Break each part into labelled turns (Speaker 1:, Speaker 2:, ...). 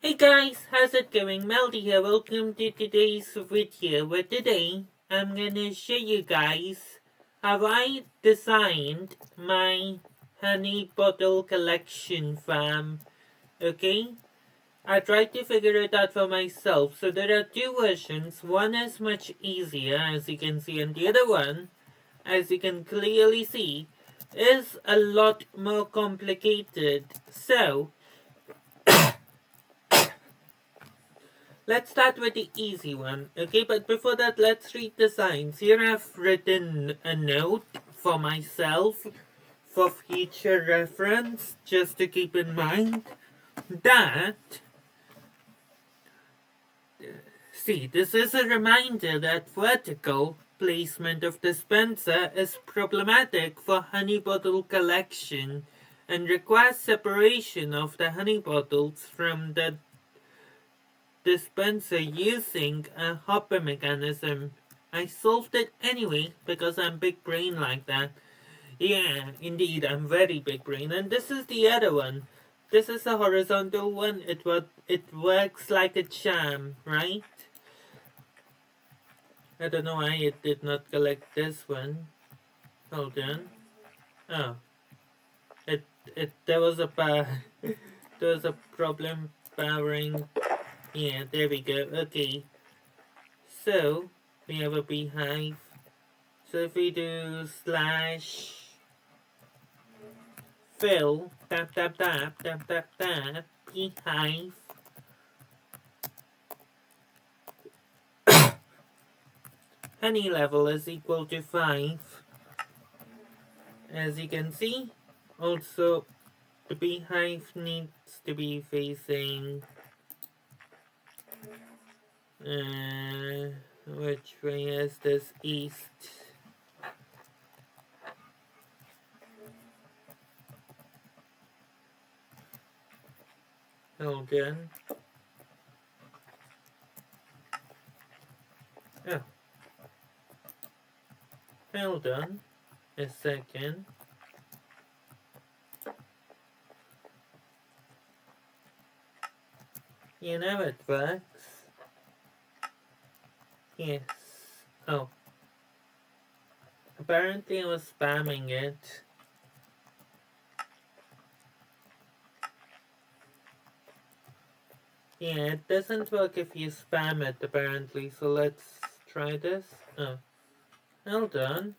Speaker 1: Hey guys, how's it going? Melody here. Welcome to today's video where today I'm gonna show you guys how I designed my honey bottle collection farm. Okay? I tried to figure it out for myself. So there are two versions. One is much easier as you can see, and the other one, as you can clearly see, is a lot more complicated. So let's start with the easy one, okay? But before that, let's read the signs. Here I've written a note for myself for future reference, just to keep in mind that, see, this is a reminder that vertical placement of dispenser is problematic for honey bottle collection and requires separation of the honey bottles from the dispenser using a hopper mechanism. I solved it anyway because I'm big brain like that. Yeah, indeed, I'm very big brain. And this is the other one. This is a horizontal one. It works like a charm, right? I don't know why it did not collect this one. Hold on. Oh, it there was a there was a problem powering. Yeah, there we go. Okay, so we have a beehive. So if we do slash fill, tap tap tap, tap tap tap, beehive, honey level is equal to 5. As you can see, also the beehive needs to be facing, which way is this? East. Hold on. Oh. Hold on a second. You know it works. Yes. Oh. Apparently I was spamming it. Yeah, it doesn't work if you spam it apparently, so let's try this. Oh. Hold on.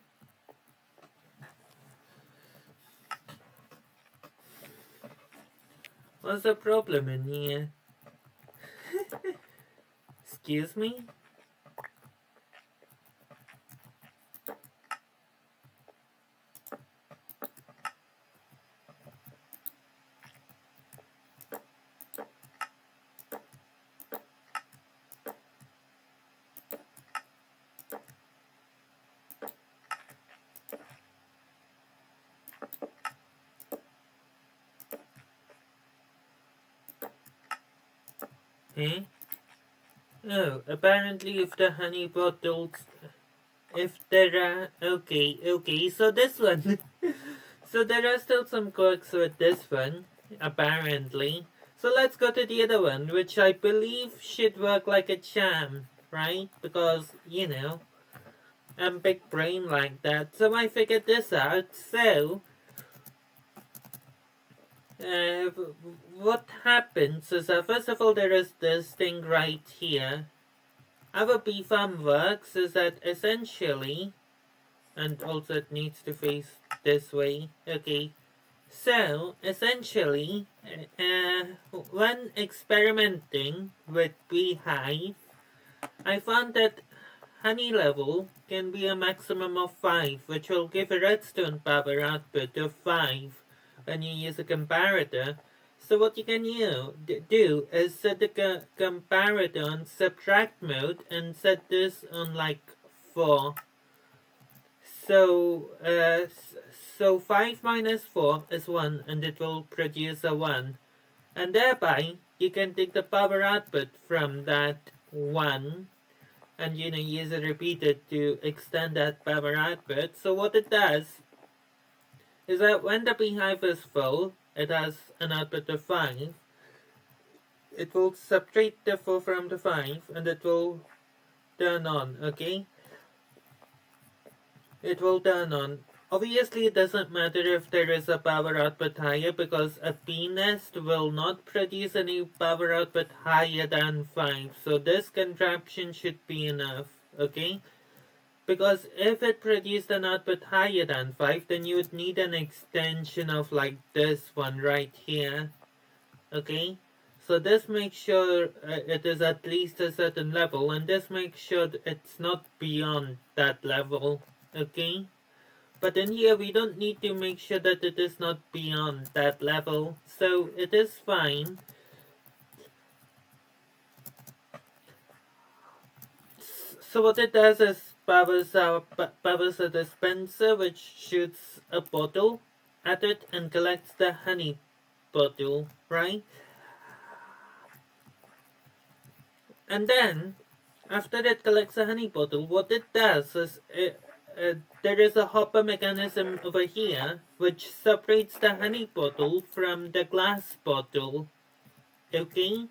Speaker 1: What's the problem in here? Excuse me? Eh? Oh, apparently if the honey bottles, if there are, okay, so this one, so there are still some quirks with this one, apparently. So let's go to the other one, which I believe should work like a charm, right? Because, you know, I'm big brain like that, so I figured this out. So, uh, what happens is that first of all there is this thing right here. How a bee farm works is that essentially, and also it needs to face this way. Okay, so essentially, when experimenting with beehive, I found that honey level can be a maximum of 5, which will give a redstone power output of 5 when you use a comparator. So what you can do is set the comparator on subtract mode and set this on like 4. So, so 5 minus 4 is 1 and it will produce a 1. And thereby, you can take the power output from that 1 and use a repeater to extend that power output. So what it does is that when the beehive is full, it has an output of 5. it will separate the 4 from the 5 and it will turn on, okay? It will turn on. Obviously, it doesn't matter if there is a power output higher because a P-nest will not produce any power output higher than 5. So this contraption should be enough, okay? Because if it produced an output higher than 5, then you would need an extension of like this one right here, okay? So this makes sure it is at least a certain level, and this makes sure it's not beyond that level, okay? But in here we don't need to make sure that it is not beyond that level, so it is fine. So what it does is powers a dispenser which shoots a bottle at it and collects the honey bottle, right? And then, after it collects a honey bottle, what it does is there is a hopper mechanism over here which separates the honey bottle from the glass bottle. Okay?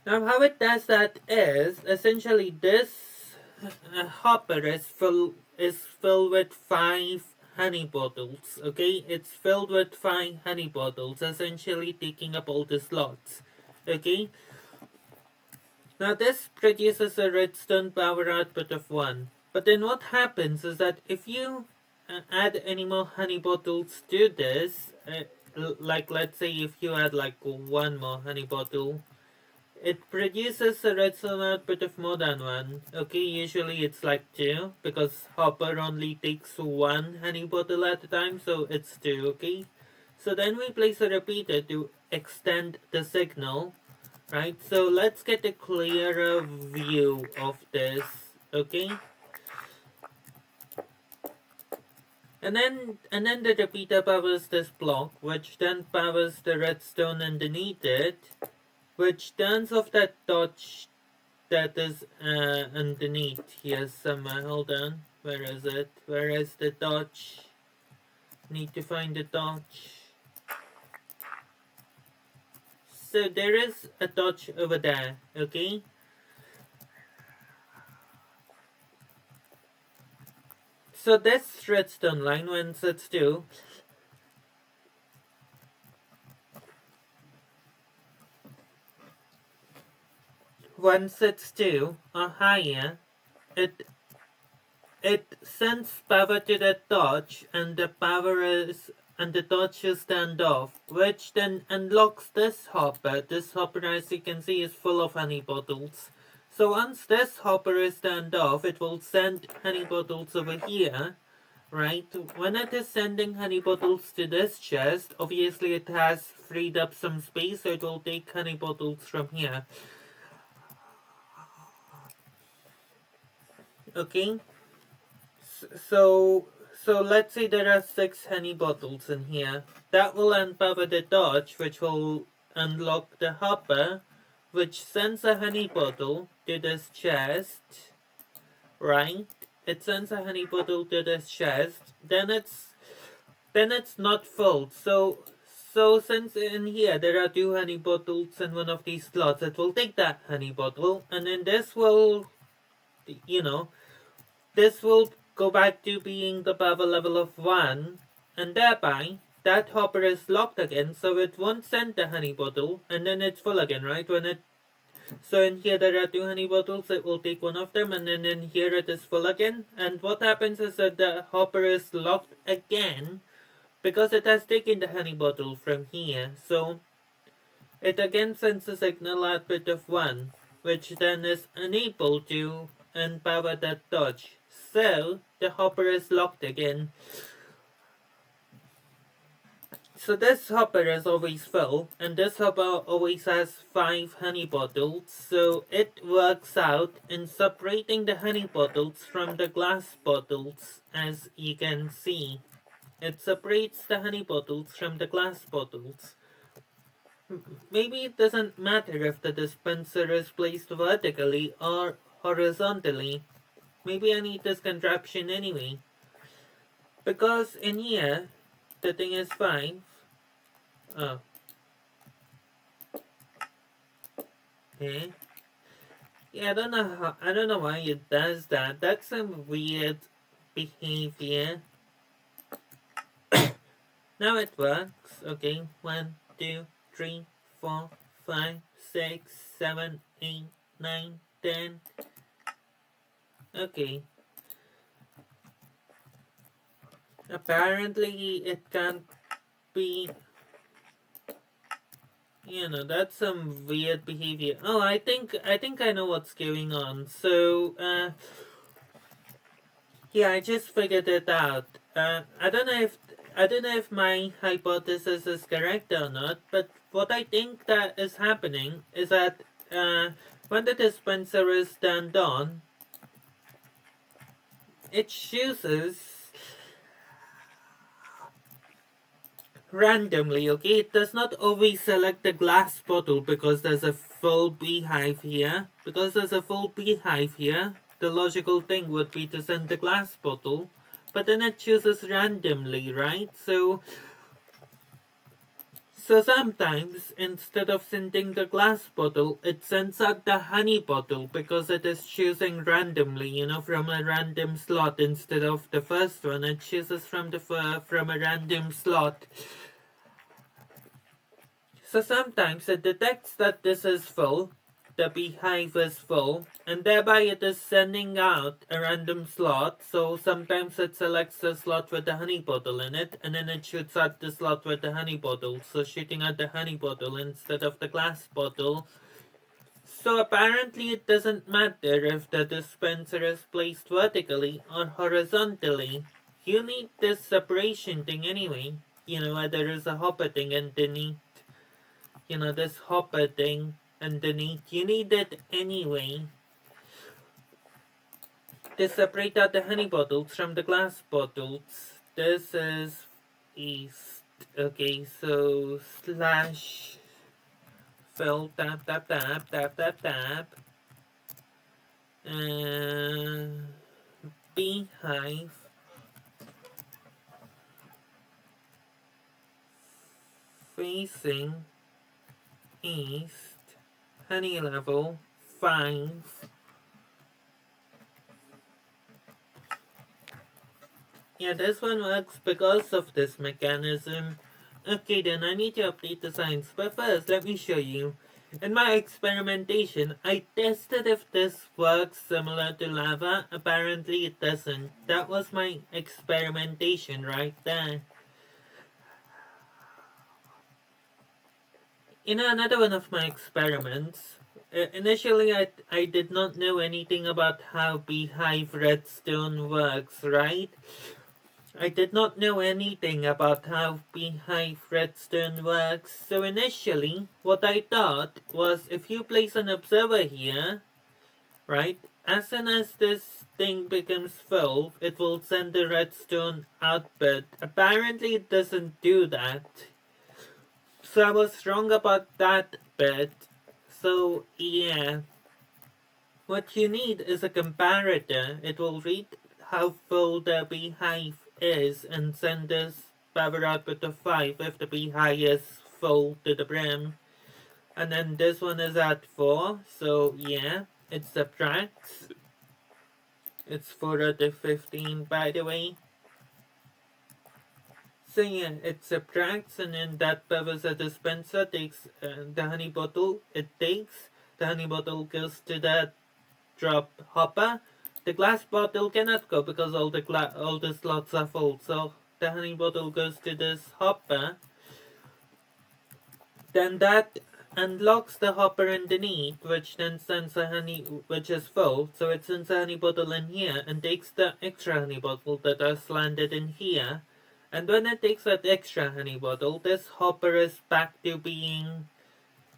Speaker 1: Now how it does that is, essentially this hopper is filled with 5 honey bottles, okay? It's filled with 5 honey bottles, essentially taking up all the slots, okay? Now this produces a redstone power output of 1. But then what happens is that if you add any more honey bottles to this, like let's say if you add like 1 more honey bottle, it produces a redstone output of more than 1. Okay, usually it's like 2 because Hopper only takes 1 honey bottle at a time, so it's 2, okay? So then we place a repeater to extend the signal, right? So let's get a clearer view of this, okay? And then the repeater powers this block, which then powers the redstone underneath it, which turns off that torch that is underneath here somewhere. Hold on, where is it? Where is the torch? Need to find the torch. So there is a torch over there, okay? So this redstone line, when it's to, once it's 2 or higher, it sends power to the torch, and the torch is turned off, which then unlocks this hopper. This hopper, as you can see, is full of honey bottles. So once this hopper is turned off, it will send honey bottles over here, right? When it is sending honey bottles to this chest, obviously it has freed up some space, so it will take honey bottles from here. Okay? So let's say there are 6 honey bottles in here. That will unpower the torch, which will unlock the hopper, which sends a honey bottle to this chest, right? It sends a honey bottle to this chest. Then it's not full. So since in here there are 2 honey bottles in one of these slots, it will take that honey bottle, and then this will, this will go back to being the power level of 1, and thereby that hopper is locked again, so it won't send the honey bottle, and then it's full again, right? So in here there are 2 honey bottles, it will take one of them, and then in here it is full again, and what happens is that the hopper is locked again, because it has taken the honey bottle from here, so it again sends a signal output of 1, which then is unable to unpower that torch. So the hopper is locked again. So this hopper is always full, and this hopper always has 5 honey bottles, so it works out in separating the honey bottles from the glass bottles, as you can see. It separates the honey bottles from the glass bottles. Maybe it doesn't matter if the dispenser is placed vertically or horizontally. Maybe I need this contraption anyway. Because in here, the thing is 5. Oh, Okay. Yeah, I don't know why it does that. That's some weird behavior. Now it works. Okay, 1, 2, 3, 4, 5, 6, 7, 8, 9, 10. Okay. Apparently it can't be, that's some weird behavior. Oh, I think I know what's going on. So, yeah, I just figured it out. I don't know if my hypothesis is correct or not, but what I think that is happening is that when the dispenser is turned on, it chooses randomly, okay? It does not always select the glass bottle because there's a full beehive here. Because there's a full beehive here, the logical thing would be to send the glass bottle, but then it chooses randomly, right? So sometimes, instead of sending the glass bottle, it sends out the honey bottle because it is choosing randomly, from a random slot instead of the first one. It chooses from a random slot. So sometimes it detects that this is full, the beehive is full, and thereby it is sending out a random slot. So sometimes it selects a slot with the honey bottle in it, and then it shoots out the slot with the honey bottle. So shooting out the honey bottle instead of the glass bottle. So apparently it doesn't matter if the dispenser is placed vertically or horizontally. You need this separation thing anyway. Where there is a hopper thing underneath, this hopper thing underneath. You need it anyway to separate out the honey bottles from the glass bottles. This is east. Okay, so slash fill tap tap tap tap tap tap. Beehive facing east. Honey level 5. Yeah, this one works because of this mechanism. Okay, then I need to update the science. But first, let me show you. In my experimentation, I tested if this works similar to lava. Apparently it doesn't. That was my experimentation right there. In another one of my experiments, initially I did not know anything about how beehive redstone works, right? I did not know anything about how beehive redstone works, so initially what I thought was if you place an observer here, right, as soon as this thing becomes full, it will send the redstone output. Apparently it doesn't do that. So I was wrong about that bit. So yeah, what you need is a comparator. It will read how full the beehive is and send us power output of 5 if the beehive is full to the brim. And then this one is at 4, so yeah, it subtracts. It's 4 out of 15 by the way. So yeah, it subtracts and then that powers a dispenser, takes the honey bottle, the honey bottle goes to that drop hopper. The glass bottle cannot go because all the slots are full. So the honey bottle goes to this hopper. Then that unlocks the hopper underneath, which then sends a honey which is full. So it sends a honey bottle in here and takes the extra honey bottle that has landed in here. And when it takes that extra honey bottle, this hopper is back to being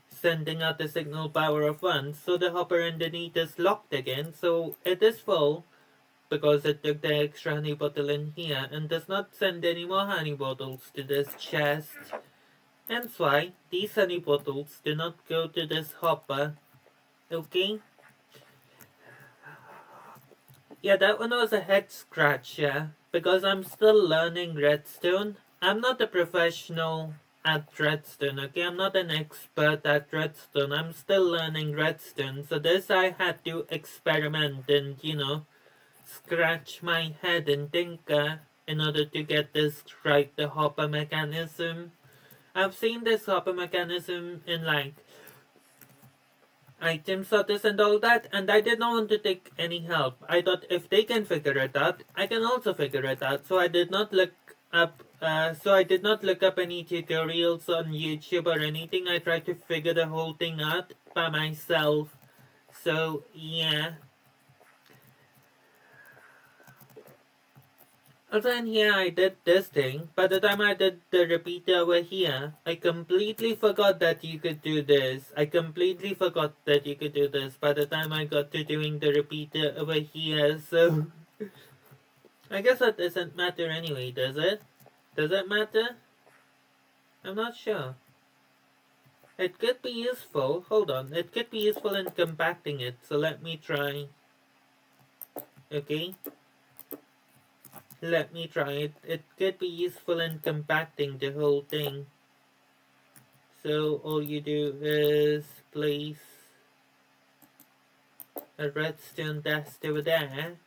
Speaker 1: sending out the signal power of 1, so the hopper underneath is locked again, so it is full because it took the extra honey bottle in here and does not send any more honey bottles to this chest. Hence why these honey bottles do not go to this hopper. Okay? Yeah, that one was a head scratcher because I'm still learning redstone. I'm not a professional at Redstone, okay? I'm not an expert at Redstone. I'm still learning Redstone. So this I had to experiment and, you know, scratch my head and think in order to get this right, the hopper mechanism. I've seen this hopper mechanism in like item sorters and all that, and I did not want to take any help. I thought if they can figure it out, I can also figure it out. So I did not look up. I did not look up any tutorials on YouTube or anything. I tried to figure the whole thing out by myself. So yeah. Also in here I did this thing. By the time I did the repeater over here, I completely forgot that you could do this. I completely forgot that you could do this by the time I got to doing the repeater over here, so... I guess that doesn't matter anyway, does it? Does it matter? I'm not sure. It could be useful. Hold on. It could be useful in compacting it, so let me try. Okay. Let me try it. It could be useful in compacting the whole thing. So all you do is place a redstone dust over there.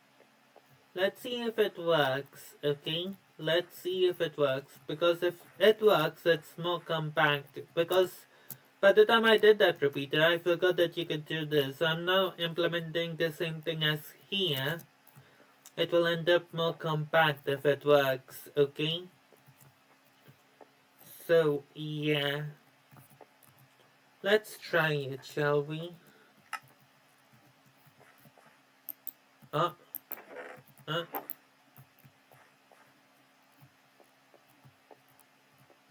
Speaker 1: Let's see if it works, okay? Let's see if it works. Because if it works, it's more compact. Because by the time I did that repeater, I forgot that you could do this. So I'm now implementing the same thing as here. It will end up more compact if it works, okay? So, yeah. Let's try it, shall we? Oh.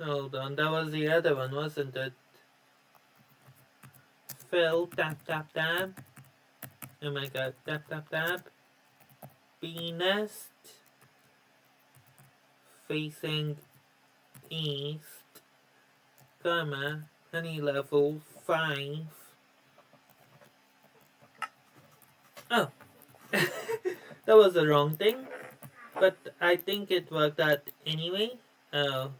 Speaker 1: Hold on, that was the other one, wasn't it? Fill, tap, tap, tap. Oh my god, tap, tap, tap. Bee nest. Facing east. Comma. Honey level 5. Oh. That was the wrong thing. But I think it worked out anyway. Oh.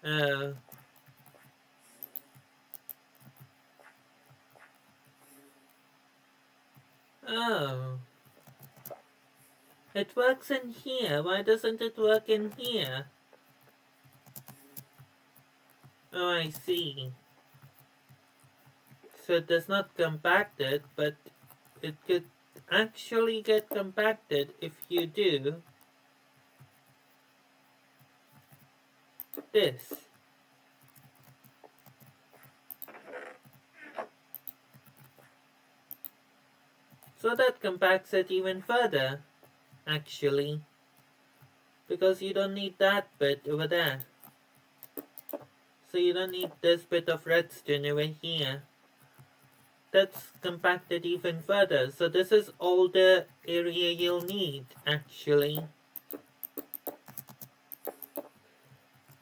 Speaker 1: Oh. Oh. It works in here. Why doesn't it work in here? Oh, I see. So it does not compact it, but it could actually get compacted if you do this. So that compacts it even further, actually. Because you don't need that bit over there. So you don't need this bit of redstone over here. That's compacted even further. So this is all the area you'll need, actually.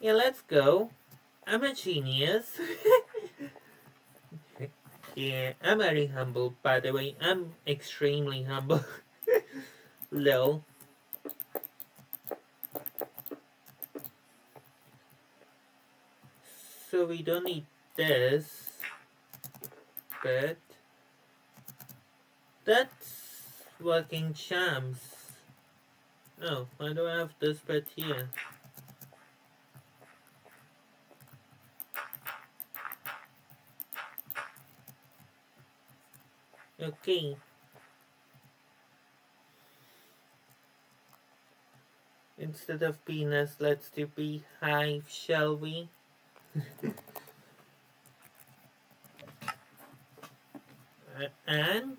Speaker 1: Yeah, let's go. I'm a genius. Yeah, I'm very humble, by the way. I'm extremely humble. Lol. So we don't need this bit. That's working charms. Oh, why do I have this bit here? Okay. Instead of penis, let's do beehive, shall we? And?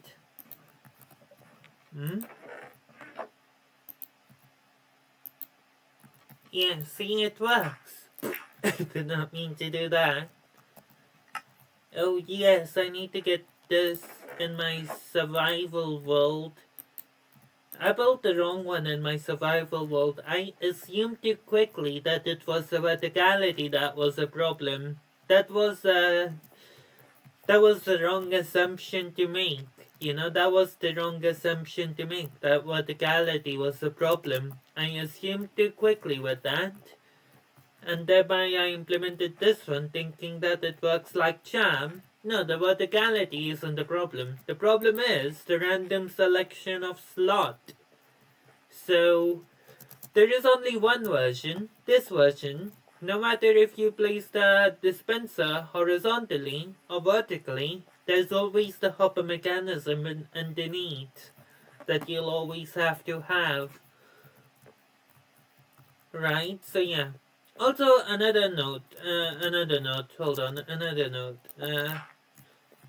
Speaker 1: Yeah, see, it works. I did not mean to do that. Oh yes, I need to get this in my survival world. I built the wrong one in my survival world. I assumed too quickly that it was the verticality that was a problem. That was the wrong assumption to make. You know, that was the wrong assumption to make. That verticality was the problem. I assumed too quickly with that. and thereby I implemented this one thinking that it works like charm. No, the verticality isn't the problem. The problem is the random selection of slot. So there is only one version, this version. No matter if you place the dispenser horizontally or vertically, there's always the hopper mechanism underneath that you'll always have to have. Right? So yeah. Also another note, hold on, another note.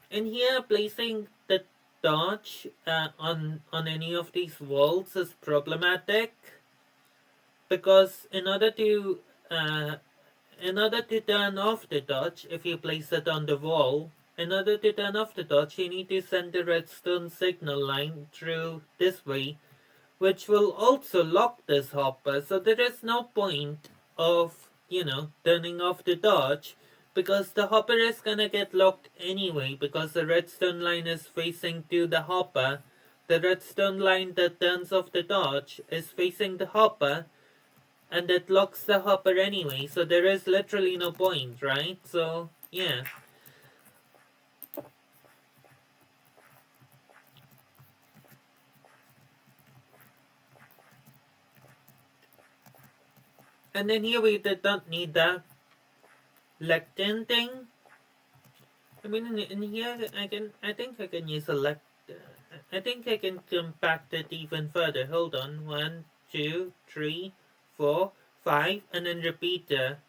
Speaker 1: In here, placing the torch on any of these walls is problematic because uh, in order to turn off the torch, if you place it on the wall, in order to turn off the torch, you need to send the redstone signal line through this way, which will also lock this hopper. So there is no point of, turning off the torch because the hopper is gonna get locked anyway because the redstone line is facing to the hopper. The redstone line that turns off the torch is facing the hopper and it locks the hopper anyway, so there is literally no point, right? So, yeah. And then here we did not need the lectin thing. I mean, in here, I think I can use a I think I can compact it even further. Hold on. 1, 2, 3, 4, 5, and then repeater.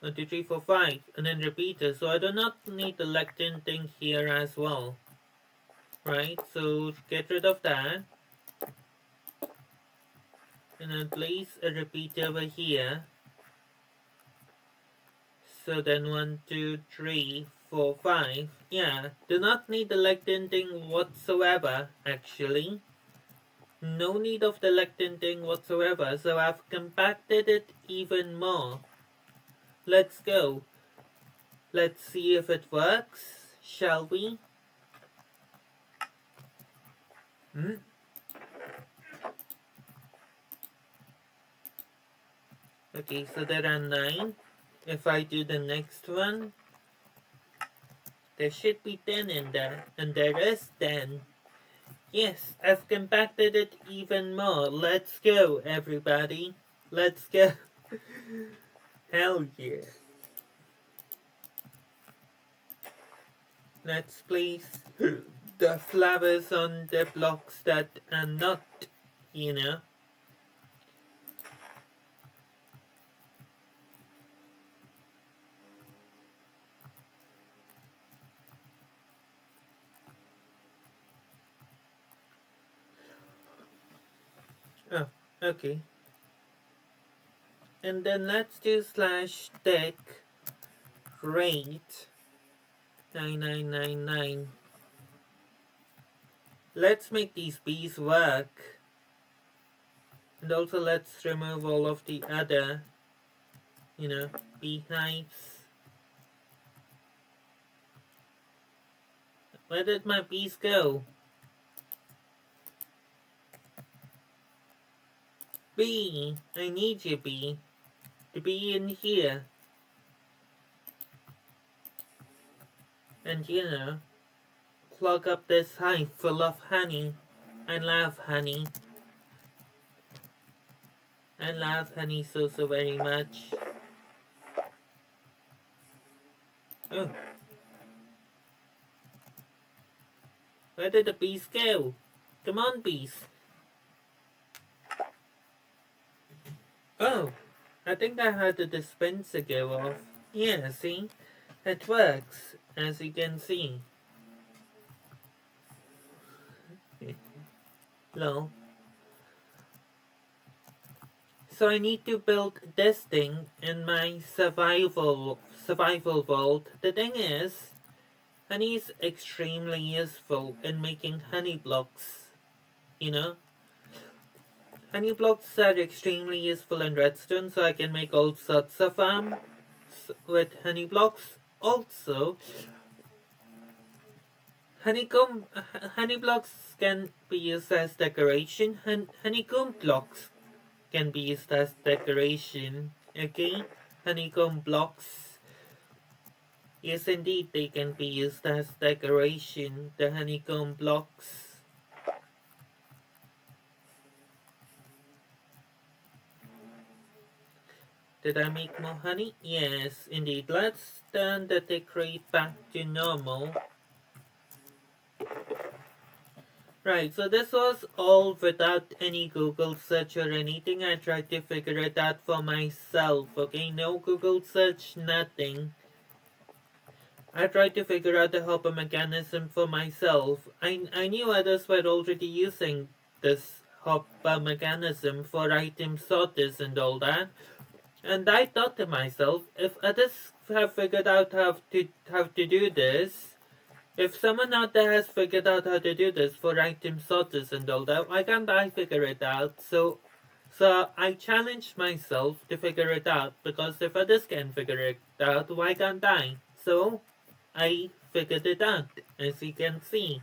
Speaker 1: 1, 2, 3, 4, 5, and then repeater. So I do not need the lectin thing here as well. Right? So get rid of that. And then place a repeater over here. So then 1, 2, 3, 4, 5. Yeah, do not need the lectin thing whatsoever, actually. No need of the lectin thing whatsoever, so I've compacted it even more. Let's go. Let's see if it works, shall we? Okay, so there are 9. If I do the next one, there should be 10 in there, and there is 10. Yes, I've compacted it even more. Let's go, everybody. Let's go. Hell yeah. Let's place the flowers on the blocks that are not, you know. Oh, okay. And then let's do /deck rate 9999. Let's make these bees work. And also let's remove all of the other, beehives. Where did my bees go? Bee, I need you, bee. To be in here. And clog up this hive full of honey. I love honey. I love honey so very much. Oh. Where did the bees go? Come on, bees. Oh, I think I heard the dispenser go off. Yeah, see? It works, as you can see. Lol. So I need to build this thing in my survival vault. The thing is, honey is extremely useful in making honey blocks. Honey blocks are extremely useful in redstone, so I can make all sorts of with honey blocks. Also, honey blocks can be used as decoration. Honeycomb blocks can be used as decoration. Okay, honeycomb blocks. Yes, indeed, they can be used as decoration. The honeycomb blocks. Did I make more honey? Yes, indeed. Let's turn the tick rate back to normal. Right, so this was all without any Google search or anything. I tried to figure it out for myself, okay? No Google search, nothing. I tried to figure out the hopper mechanism for myself. I knew others were already using this hopper mechanism for item sorters and all that. And I thought to myself, if others have figured out how to do this, if someone out there has figured out how to do this for item sorters and all that, why can't I figure it out? So I challenged myself to figure it out, because if others can figure it out, why can't I? So I figured it out, as you can see.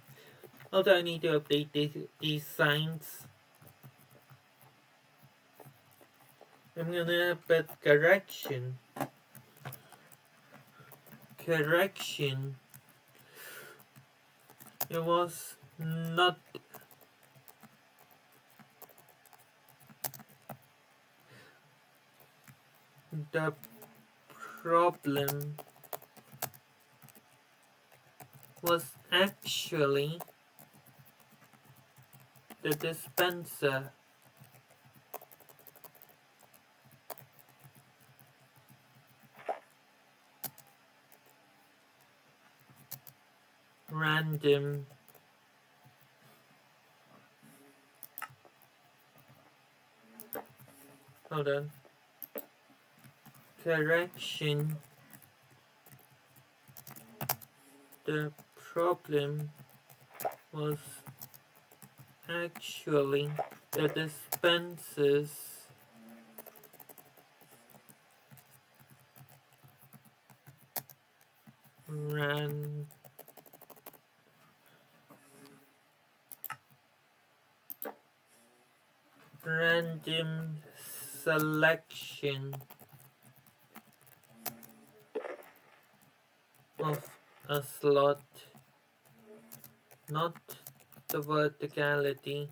Speaker 1: Also, I need to update these signs. I'm gonna put correction. Correction. It was not the problem, was actually the dispenser. Random. Hold on. Correction. The problem was actually the dispensers. Random selection of a slot, not the verticality.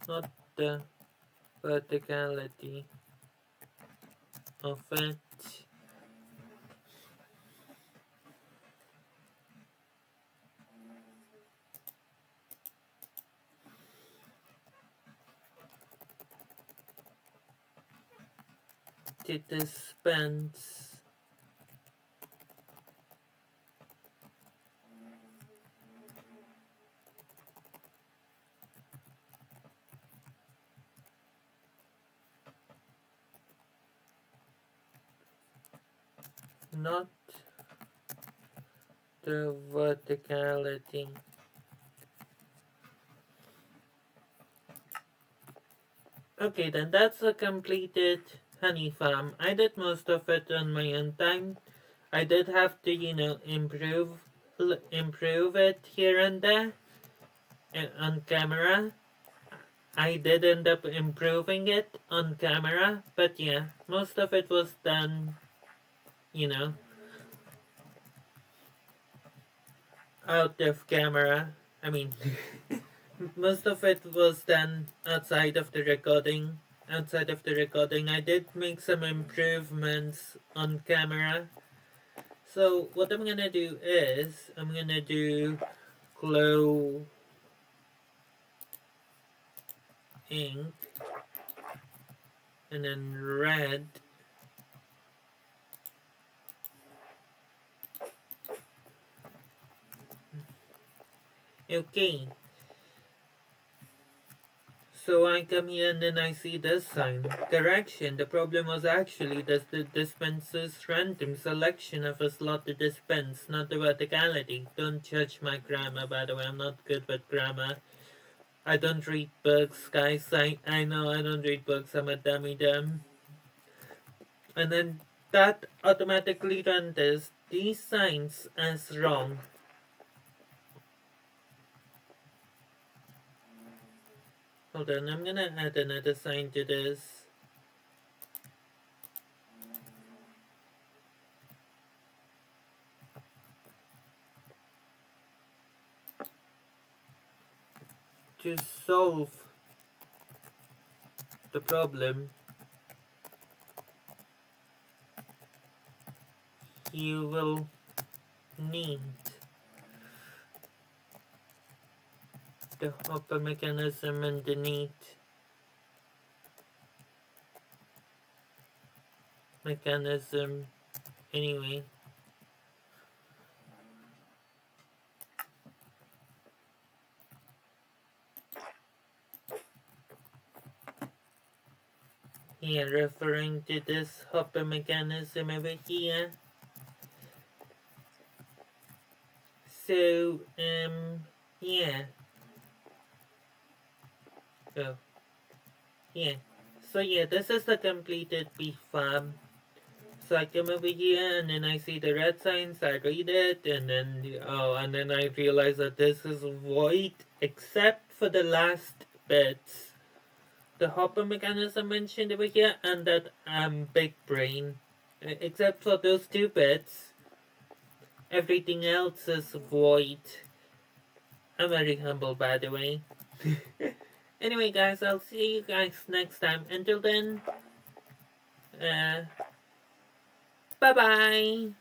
Speaker 1: Not the verticality of it. To dispense not the verticality. Okay, then that's a completed honey farm. I did most of it on my own time. I did have to, improve it here and there on camera. I did end up improving it on camera, but yeah, most of it was done, you know, out of camera. I mean, most of it was done outside of the recording. Outside of the recording, I did make some improvements on camera. So what I'm gonna do is, I'm gonna do glow ink and then red. Okay. So I come here and then I see this sign. Correction, the problem was actually that the dispenser's random selection of a slot to dispense, not the verticality. Don't judge my grammar, by the way, I'm not good with grammar. I don't read books, guys. I know I don't read books, I'm a dummy dumb. And then that automatically renders these signs as wrong. Hold on, I'm gonna add another sign to this. To solve the problem, you will need the hopper mechanism underneath mechanism anyway. Here, referring to this hopper mechanism over here. So, yeah. Oh, yeah. So yeah, this is the completed prefab. So I come over here and then I see the red signs, I read it, and then I realize that this is void except for the last bits. The hopper mechanism mentioned over here and that big brain. Except for those two bits, everything else is void. I'm very humble, by the way. Anyway, guys, I'll see you guys next time. Until then, bye bye.